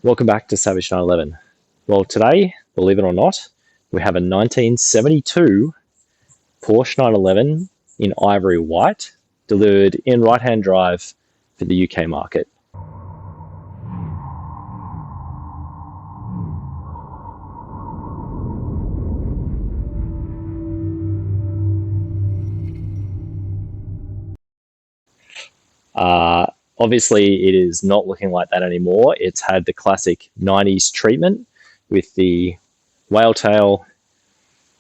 Welcome back to Savage 911. Well, today, believe it or not, we have a 1972 Porsche 911 in ivory white, delivered in right-hand drive for the UK market. Obviously, it is not looking like that anymore. It's had the classic 90s treatment with the whale tail,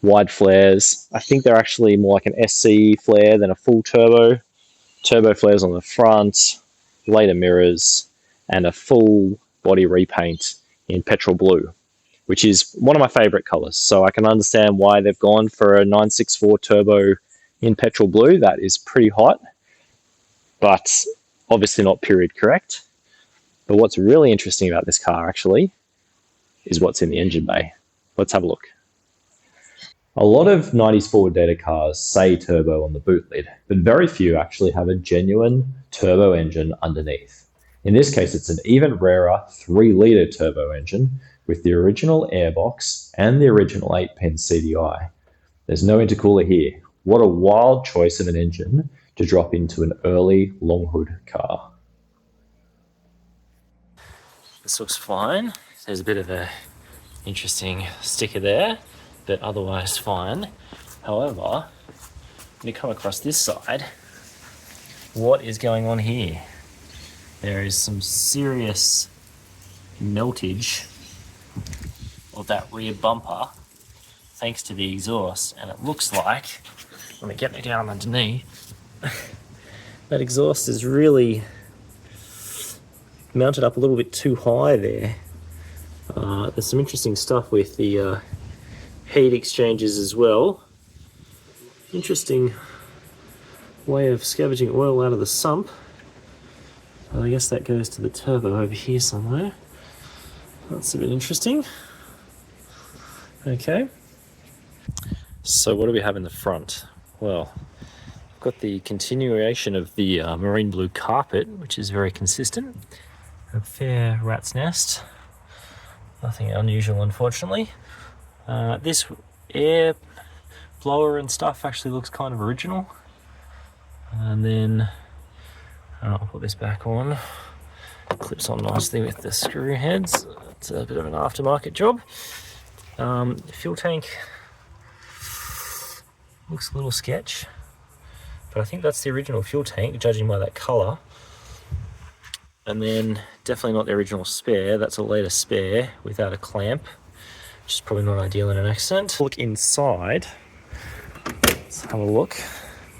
wide flares. I think they're actually more like an SC flare than a full turbo. Turbo flares on the front, later mirrors, and a full body repaint in Petrol Blue, which is one of my favorite colors. So I can understand why they've gone for a 964 turbo in Petrol Blue. That is pretty hot, but obviously not period correct. But what's really interesting about this car actually is what's in the engine bay. Let's have a look. A lot of 90s Forward Data cars say turbo on the boot lid, but very few actually have a genuine turbo engine underneath. In this case, it's an even rarer 3-litre turbo engine with the original airbox and the original 8-pin CDI. There's no intercooler here. What a wild choice of an engine to drop into an early long hood car. This looks fine. There's a bit of a interesting sticker there, but otherwise fine. However, when you come across this side, what is going on here? There is some serious meltage of that rear bumper thanks to the exhaust, and it looks like, let me get me down underneath, that exhaust is really mounted up a little bit too high there. There's some interesting stuff with the heat exchangers as well. Interesting way of scavenging oil out of the sump. I guess that goes to the turbo over here somewhere. That's a bit interesting. Okay. So what do we have in the front? Well, I've got the continuation of the marine blue carpet, which is very consistent. A fair rat's nest. Nothing unusual, unfortunately. This air blower and stuff actually looks kind of original. And then I'll put this back on. Clips on nicely with the screw heads. It's a bit of an aftermarket job. Fuel tank looks a little sketch, but I think that's the original fuel tank, judging by that colour. And then definitely not the original spare. That's a later spare without a clamp, which is probably not ideal in an accent. Look inside. Let's have a look.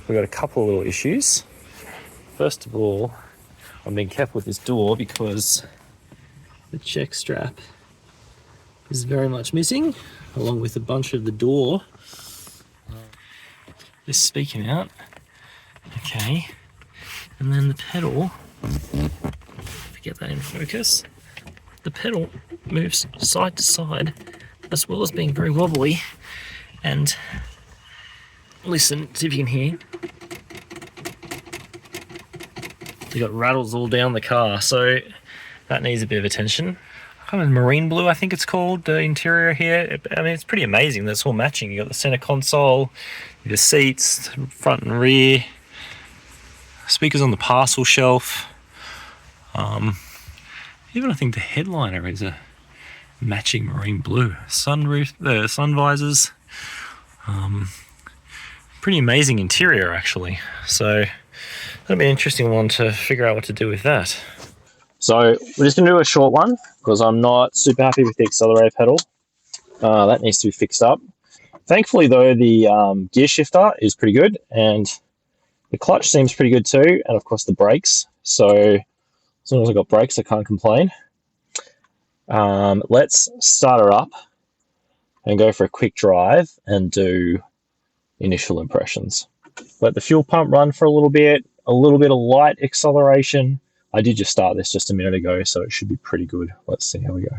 We've got a couple of little issues. First of all, I'm being careful with this door because the check strap is very much missing, along with a bunch of the door. This speaking out. Okay. And then the pedal, get that in focus. The pedal moves side to side, as well as being very wobbly. And listen, see if you can hear. They got rattles all down the car, so that needs a bit of attention. Kind of marine blue, I think it's called, the interior here. I mean, it's pretty amazing that it's all matching. You got the center console, the seats, front and rear, speakers on the parcel shelf. Even I think the headliner is a matching marine blue. Sunroof, the sun visors. Pretty amazing interior actually. So that'll be an interesting one to figure out what to do with that. So we're just going to do a short one because I'm not super happy with the accelerator pedal. That needs to be fixed up. Thankfully though, the gear shifter is pretty good and the clutch seems pretty good too, and of course the brakes. So as long as I've got brakes, I can't complain. Let's start her up and go for a quick drive and do initial impressions. Let the fuel pump run for a little bit of light acceleration. I did just start this just a minute ago, so it should be pretty good. Let's see how we go.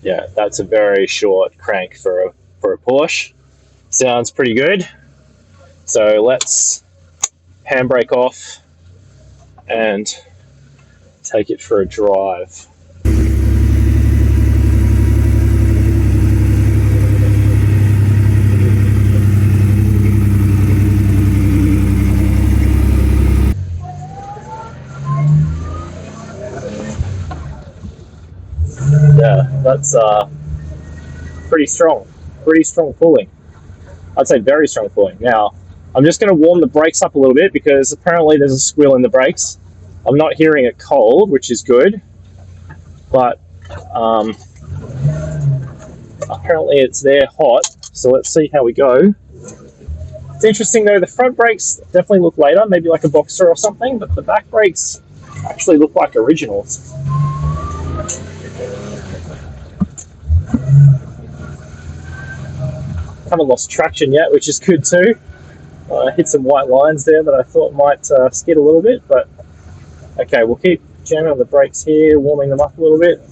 Yeah, that's a very short crank for a Porsche. Sounds pretty good. So let's handbrake off and take it for a drive. Yeah, that's pretty strong pulling. I'd say very strong pulling. Now, I'm just going to warm the brakes up a little bit because apparently there's a squeal in the brakes. I'm not hearing it cold, which is good, but apparently it's there hot. So let's see how we go. It's interesting though, the front brakes definitely look later, maybe like a Boxster or something, but the back brakes actually look like originals. Haven't lost traction yet, which is good too. Hit some white lines there that I thought might skid a little bit, but okay, we'll keep jamming on the brakes here, warming them up a little bit.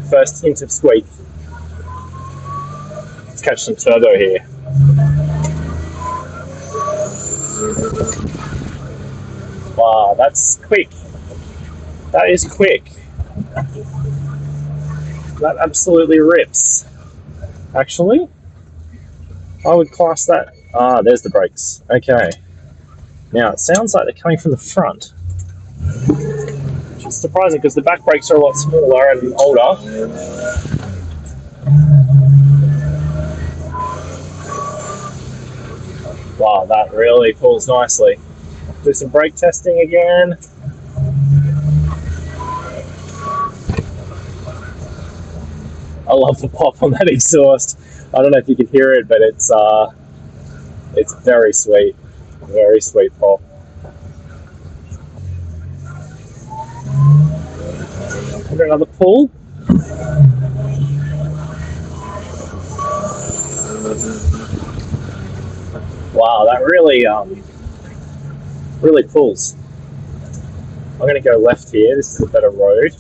First hint of squeak. Let's catch some turbo here. Wow, that's quick. That is quick. That absolutely rips. Actually, I would class that. There's the brakes. Okay. Now, it sounds like they're coming from the front. Which is surprising because the back brakes are a lot smaller and older. Wow, that really pulls nicely. Do some brake testing again. I love the pop on that exhaust. I don't know if you can hear it, but it's very sweet pop. Another pull. Wow, that really pulls. I'm going to go left here. This is a better road.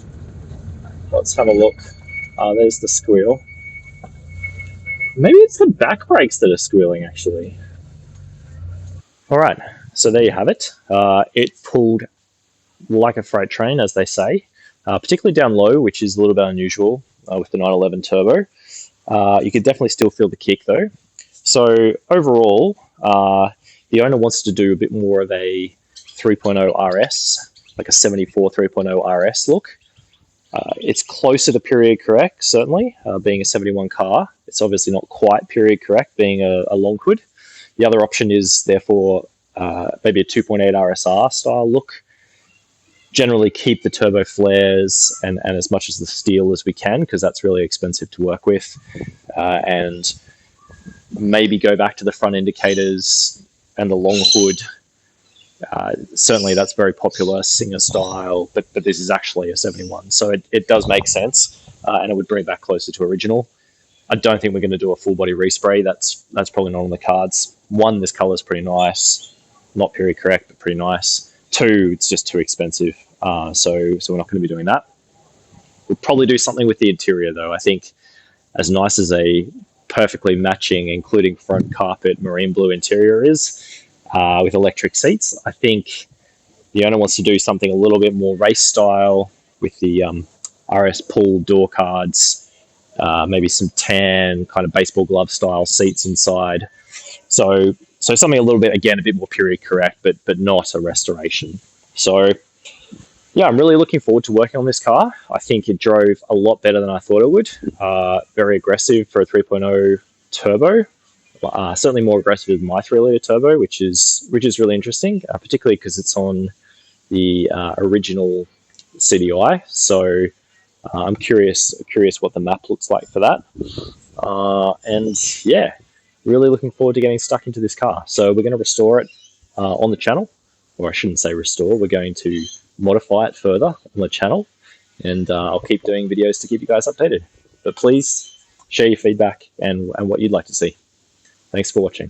Let's have a look. There's the squeal. Maybe it's the back brakes that are squealing, actually. All right, so there you have it. It pulled like a freight train, as they say, particularly down low, which is a little bit unusual with the 911 turbo. You could definitely still feel the kick, though. So overall, the owner wants to do a bit more of a 3.0 RS, like a 74 3.0 RS look. It's closer to period correct, certainly, being a 71 car. It's obviously not quite period correct, being a long hood. The other option is, therefore, maybe a 2.8 RSR style look. Generally keep the turbo flares and as much as the steel as we can, because that's really expensive to work with. And maybe go back to the front indicators and the long hood. Certainly that's very popular, Singer style, but this is actually a 71. So it does make sense, and it would bring it back closer to original. I don't think we're going to do a full body respray. That's probably not on the cards. One, this color is pretty nice. Not period correct, but pretty nice. Two, it's just too expensive. So we're not going to be doing that. We'll probably do something with the interior, though. I think as nice as a perfectly matching, including front carpet, marine blue interior is, with electric seats, I think the owner wants to do something a little bit more race style with the RS pull door cards, maybe some tan kind of baseball glove style seats inside. So something a little bit, again, a bit more period correct, but not a restoration. So yeah, I'm really looking forward to working on this car. I think it drove a lot better than I thought it would. Very aggressive for a 3.0 turbo. Certainly more aggressive than my 3-litre turbo, which is really interesting, particularly because it's on the original CDI. So I'm curious what the map looks like for that. And yeah, really looking forward to getting stuck into this car. So we're going to restore it on the channel, or I shouldn't say restore. We're going to modify it further on the channel, and I'll keep doing videos to keep you guys updated. But please share your feedback and what you'd like to see. Thanks for watching.